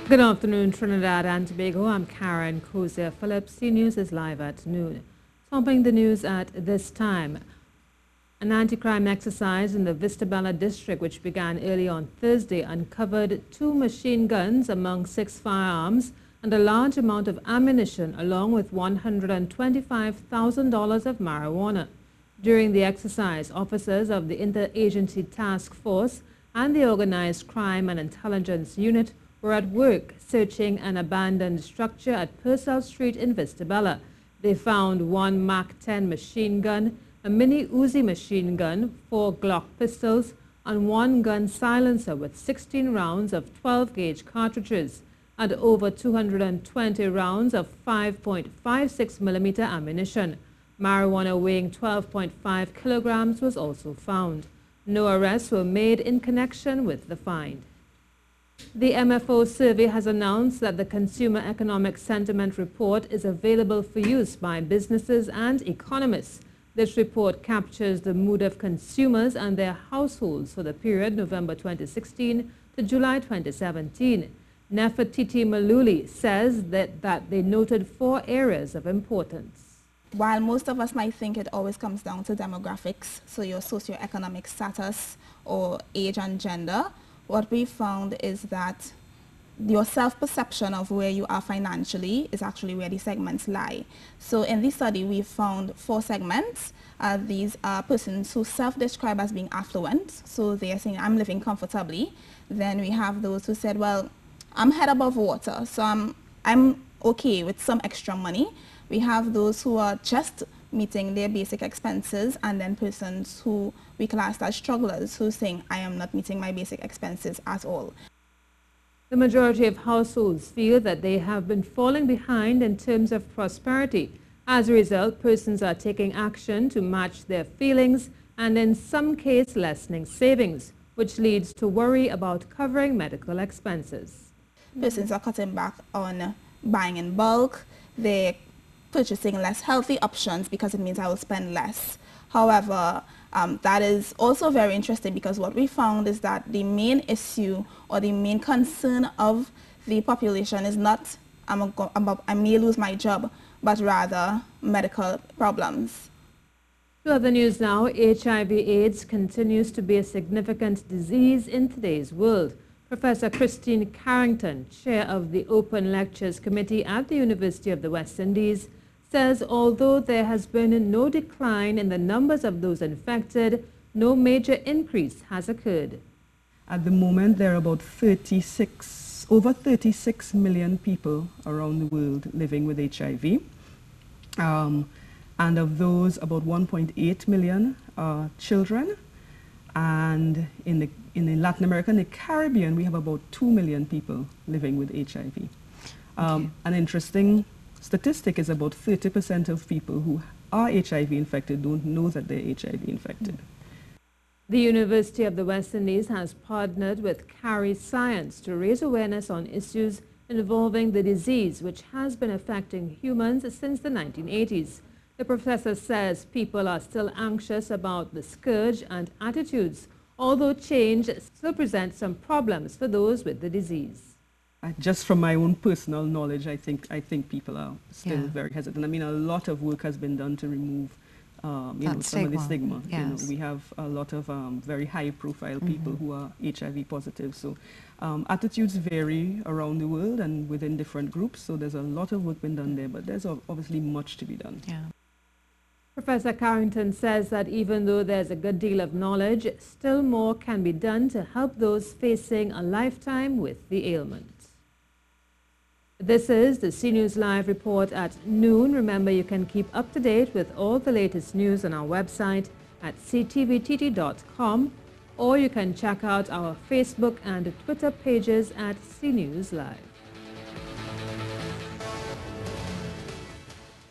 Good afternoon, Trinidad and Tobago. I'm Karen Cozier Phillips. C News is live at noon. Topping the news at this time, an anti-crime exercise in the Vistabella district, which began early on Thursday, uncovered 2 machine guns among 6 firearms and a large amount of ammunition, along with $125,000 of marijuana. During the exercise, officers of the Interagency Task Force and the Organized Crime and Intelligence Unit were at work searching an abandoned structure at Purcell Street in Vistabella. They found 1 Mach-10 machine gun, a mini Uzi machine gun, 4 Glock pistols, and 1 gun silencer with 16 rounds of 12-gauge cartridges and over 220 rounds of 5.56 millimeter ammunition. Marijuana weighing 12.5 kilograms was also found. No arrests were made in connection with the find. The MFO survey has announced that the Consumer Economic Sentiment Report is available for use by businesses and economists. This report captures the mood of consumers and their households for the period November 2016 to July 2017. Nefertiti Maluli says that they noted 4 areas of importance. While most of us might think it always comes down to demographics, so your socioeconomic status or age and gender, what we found is that your self-perception of where you are financially is actually where the segments lie. So in this study, we found 4 segments. These are persons who self-describe as being affluent, so they are saying, I'm living comfortably. Then we have those who said, well, I'm head above water, so I'm okay with some extra money. We have those who are just meeting their basic expenses, and then persons who we classed as strugglers who saying, I am not meeting my basic expenses at all. The majority of households feel that they have been falling behind in terms of prosperity. As a result, persons are taking action to match their feelings and in some cases lessening savings, which leads to worry about covering medical expenses. Persons are cutting back on buying in bulk. They're purchasing less healthy options because it means I will spend less. However, that is also very interesting because what we found is that the main issue or the main concern of the population is not I may lose my job, but rather medical problems. To other news now, HIV/AIDS continues to be a significant disease in today's world. Professor Christine Carrington, chair of the Open Lectures Committee at the University of the West Indies, says although there has been no decline in the numbers of those infected, no major increase has occurred. At the moment, there are about over 36 million people around the world living with HIV. And of those, about 1.8 million are children. And in Latin America and the Caribbean, we have about 2 million people living with HIV. An interesting statistic is about 30% of people who are HIV infected don't know that they're HIV infected. The University of the West Indies has partnered with Carry Science to raise awareness on issues involving the disease, which has been affecting humans since the 1980s. The professor says people are still anxious about the scourge and attitudes, although change still presents some problems for those with the disease. Just from my own personal knowledge, I think people are still very hesitant. I mean, a lot of work has been done to remove some of the stigma. Yes. You know, we have a lot of very high-profile people who are HIV positive. So attitudes vary around the world and within different groups. So there's a lot of work been done there, but there's obviously much to be done. Yeah. Professor Carrington says that even though there's a good deal of knowledge, still more can be done to help those facing a lifetime with the ailment. This is the C News Live report at noon. Remember, you can keep up to date with all the latest news on our website at ctvtt.com, or you can check out our Facebook and Twitter pages at C News Live.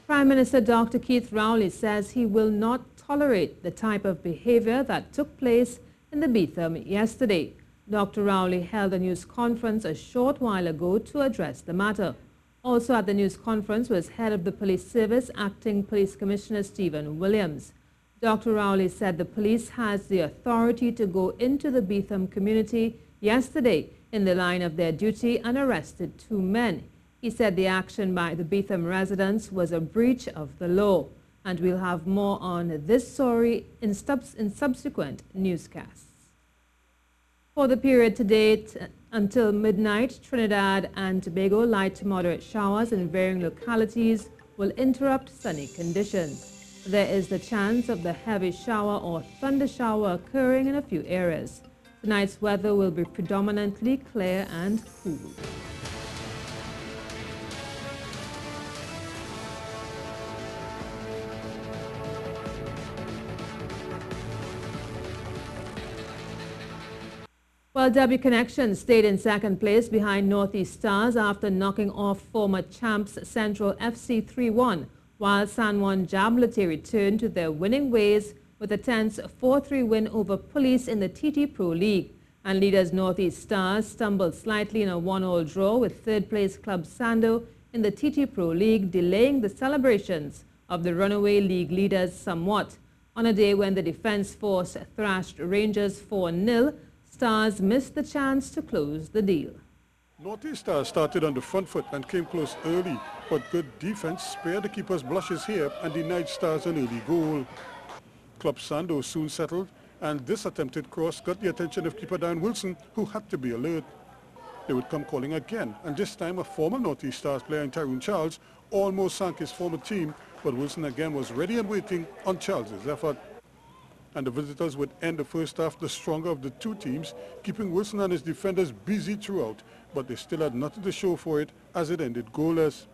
Prime Minister Dr. Keith Rowley says he will not tolerate the type of behavior that took place in the Beetham yesterday. Dr. Rowley held a news conference a short while ago to address the matter. Also at the news conference was head of the police service, Acting Police Commissioner Stephen Williams. Dr. Rowley said the police has the authority to go into the Beetham community yesterday in the line of their duty and arrested 2 men. He said the action by the Beetham residents was a breach of the law. And we'll have more on this story in subsequent newscasts. For the period to date until midnight, Trinidad and Tobago light to moderate showers in varying localities will interrupt sunny conditions. There is the chance of the heavy shower or thunder shower occurring in a few areas. Tonight's weather will be predominantly clear and cool. Well, W Connection stayed in second place behind Northeast Stars after knocking off former champs Central FC 3-1, while San Juan Jabloteh returned to their winning ways with a tense 4-3 win over Police in the TT Pro League. And leaders Northeast Stars stumbled slightly in a 1-all draw with third-place club Sando in the TT Pro League, delaying the celebrations of the runaway league leaders somewhat. On a day when the Defence Force thrashed Rangers 4-0, Stars missed the chance to close the deal. Northeast Stars started on the front foot and came close early, but good defense spared the keeper's blushes here and denied Stars an early goal. Club Sando soon settled, and this attempted cross got the attention of keeper Dan Wilson, who had to be alert. They would come calling again, and this time a former Northeast Stars player in Tyrone Charles almost sank his former team, but Wilson again was ready and waiting on Charles's effort. And the visitors would end the first half the stronger of the two teams, keeping Wilson and his defenders busy throughout, but they still had nothing to show for it as it ended goalless.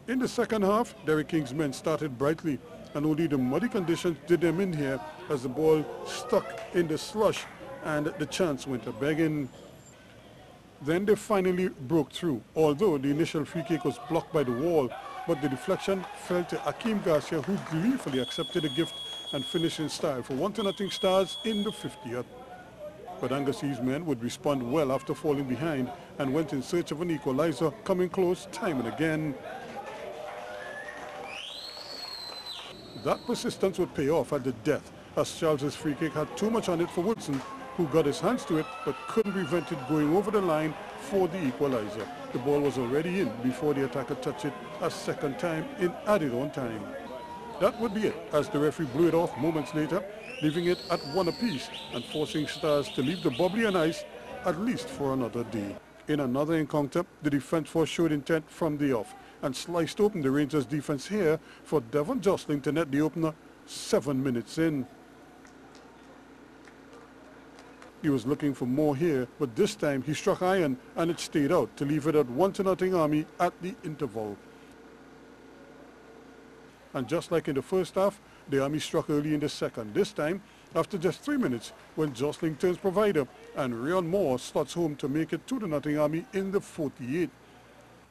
In the second half, Derek King's men started brightly, and only the muddy conditions did them in here as the ball stuck in the slush and the chance went a-begging. Then they finally broke through, although the initial free kick was blocked by the wall, but the deflection fell to Akeem Garcia, who gleefully accepted the gift and finished in style for 1-0 Stars in the 50th. But Angasi's men would respond well after falling behind and went in search of an equalizer, coming close time and again. That persistence would pay off at the death, as Charles's free kick had too much on it for Wilson, who got his hands to it but couldn't prevent it going over the line for the equalizer. The ball was already in before the attacker touched it a second time in added-on time. That would be it, as the referee blew it off moments later, leaving it at 1 apiece and forcing Stars to leave the bubbly and ice at least for another day. In another encounter, the Defence Force showed intent from the off and sliced open the Rangers' defence here for Devon Jostling to net the opener 7 minutes in. He was looking for more here, but this time he struck iron and it stayed out to leave it at 1-0 Army at the interval. And just like in the first half, the Army struck early in the second, this time after just 3 minutes when Jostling turns provider and Rion Moore slots home to make it 2-0 Army in the 48th.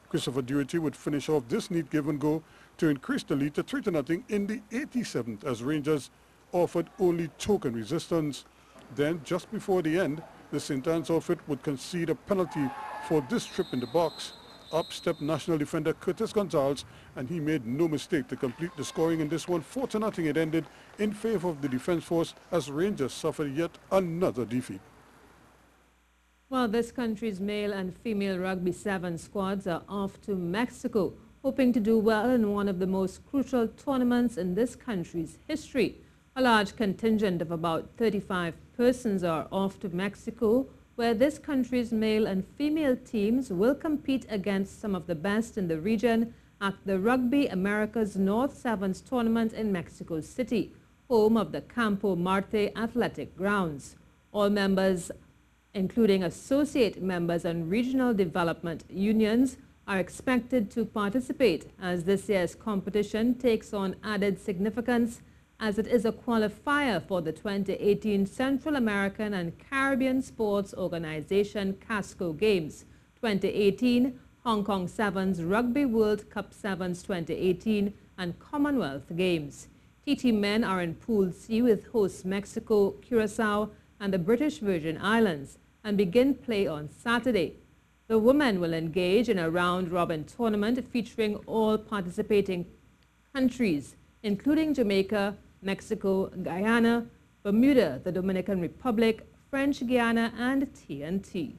Christopher Durity would finish off this neat give and go to increase the lead to 3-0 in the 87th as Rangers offered only token resistance. Then, just before the end, the St. Anne's outfit would concede a penalty for this trip in the box. Up stepped national defender Curtis Gonzalez, and he made no mistake to complete the scoring in this one. 4-0 it ended in favor of the Defence Force as Rangers suffered yet another defeat. Well, this country's male and female Rugby Sevens squads are off to Mexico, hoping to do well in one of the most crucial tournaments in this country's history. A large contingent of about 35 persons are off to Mexico, where this country's male and female teams will compete against some of the best in the region at the Rugby America's North Sevens tournament in Mexico City, home of the Campo Marte Athletic Grounds. All members, including associate members and regional development unions, are expected to participate as this year's competition takes on added significance as it is a qualifier for the 2018 Central American and Caribbean Sports Organization CASCO Games 2018, Hong Kong Sevens Rugby World Cup Sevens 2018 and Commonwealth Games. TT men are in Pool C with hosts Mexico, Curacao and the British Virgin Islands and begin play on Saturday. The women will engage in a round-robin tournament featuring all participating countries, including Jamaica, Mexico, Guyana, Bermuda, the Dominican Republic, French Guiana, and TNT.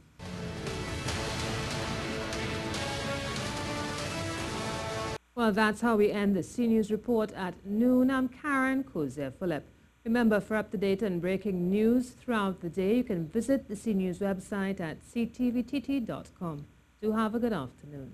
Well, that's how we end the C News report at noon. I'm Karen Kozier-Phillip. Remember, for up-to-date and breaking news throughout the day, you can visit the C News website at ctvtt.com. Do have a good afternoon.